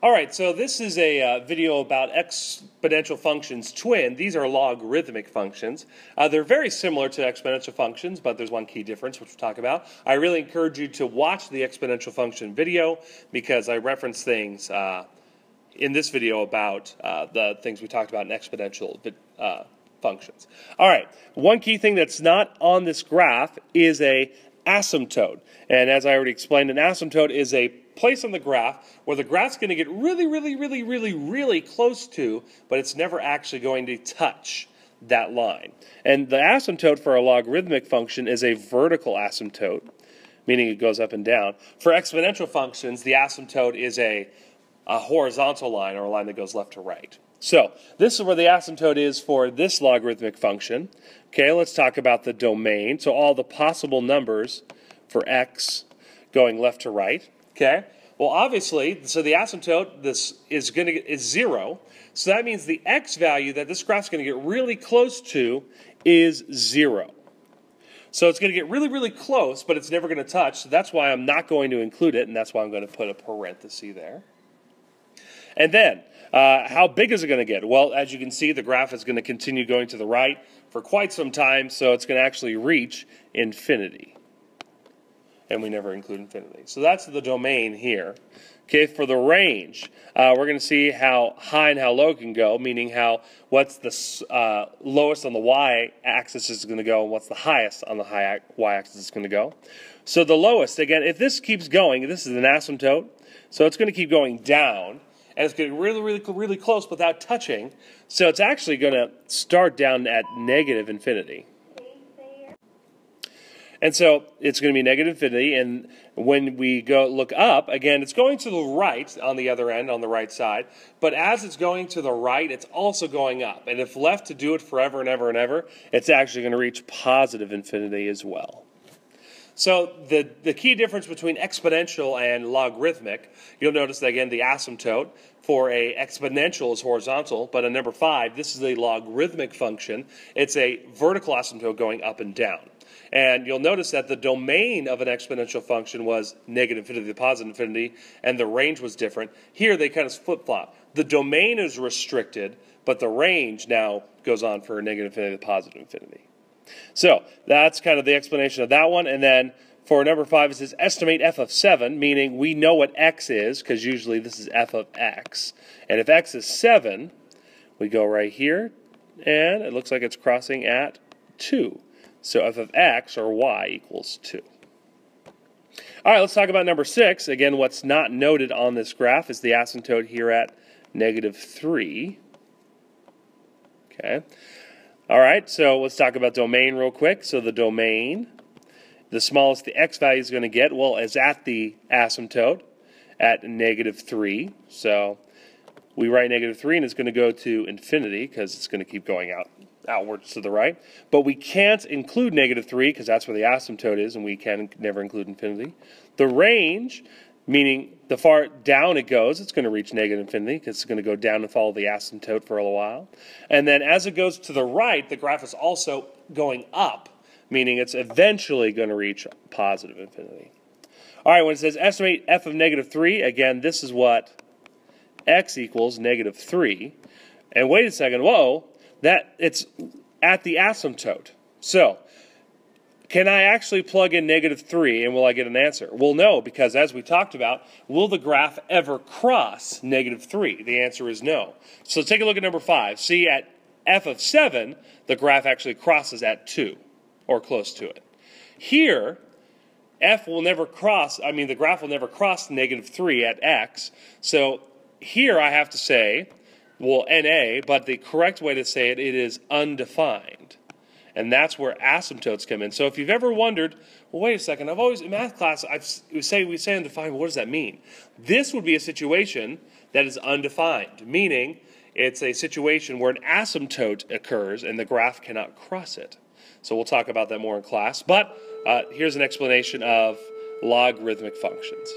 All right, so this is a video about exponential functions twin. These are logarithmic functions. They're very similar to exponential functions, but there's one key difference, which we'll talk about. I really encourage you to watch the exponential function video because I reference things in this video about the things we talked about in exponential functions. All right, one key thing that's not on this graph is a asymptote. And as I already explained, an asymptote is a place on the graph where the graph's going to get really close to, but it's never actually going to touch that line. And the asymptote for a logarithmic function is a vertical asymptote, meaning it goes up and down. For exponential functions, the asymptote is a horizontal line, or a line that goes left to right. So this is where the asymptote is for this logarithmic function. Okay, let's talk about the domain. So all the possible numbers for x going left to right. Okay, well obviously, so the asymptote is 0. So that means the x value that this graph's going to get really close to is 0. So it's going to get really close, but it's never going to touch. So that's why I'm not going to include it, and that's why I'm going to put a parenthesis there. And then, how big is it going to get? Well, as you can see, the graph is going to continue going to the right for quite some time, so it's going to actually reach infinity. And we never include infinity. So that's the domain here. Okay, for the range, we're going to see how high and how low it can go, meaning what's the lowest on the y-axis is going to go, and what's the highest on the y-axis is going to go. So the lowest, again, if this keeps going, this is an asymptote, so it's going to keep going down, and it's getting really close without touching, so it's actually going to start down at negative infinity. And so it's going to be negative infinity, and when we go look up, again, it's going to the right on the other end, on the right side, but as it's going to the right, it's also going up. And if left to do it forever and ever and ever, it's actually going to reach positive infinity as well. So the key difference between exponential and logarithmic, you'll notice that, again, the asymptote for a exponential is horizontal, but on number 5, this is a logarithmic function. It's a vertical asymptote going up and down. And you'll notice that the domain of an exponential function was negative infinity to positive infinity, and the range was different. Here they kind of flip-flop. The domain is restricted, but the range now goes on for negative infinity to positive infinity. So that's kind of the explanation of that one. And then for number 5, it says estimate f of 7, meaning we know what x is, because usually this is f of x. And if x is 7, we go right here, and it looks like it's crossing at 2. So f of x, or y, equals 2. All right, let's talk about number 6. Again, what's not noted on this graph is the asymptote here at negative 3. Okay. All right, so let's talk about domain real quick. So the domain, the smallest the x value is going to get, well, is at the asymptote at negative 3. So we write negative 3, and it's going to go to infinity because it's going to keep going outwards to the right. But we can't include negative 3 because that's where the asymptote is, and we can never include infinity. The range, meaning the far down it goes, it's going to reach negative infinity because it's going to go down and follow the asymptote for a little while. And then as it goes to the right, the graph is also going up, meaning it's eventually going to reach positive infinity. All right, when it says estimate f of negative 3, again, this is what x equals negative 3. And wait a second, whoa, that it's at the asymptote. So, can I actually plug in negative 3 and will I get an answer? Well, no, because as we talked about, will the graph ever cross negative 3? The answer is no. So take a look at number 5. See, at f of 7, the graph actually crosses at 2, or close to it. Here, the graph will never cross negative 3 at x. So here I have to say, well, NA, but the correct way to say it is undefined. And that's where asymptotes come in. So if you've ever wondered, well, wait a second, I've always, in math class, we say undefined, but what does that mean? This would be a situation that is undefined, meaning it's a situation where an asymptote occurs and the graph cannot cross it. So we'll talk about that more in class. But here's an explanation of logarithmic functions.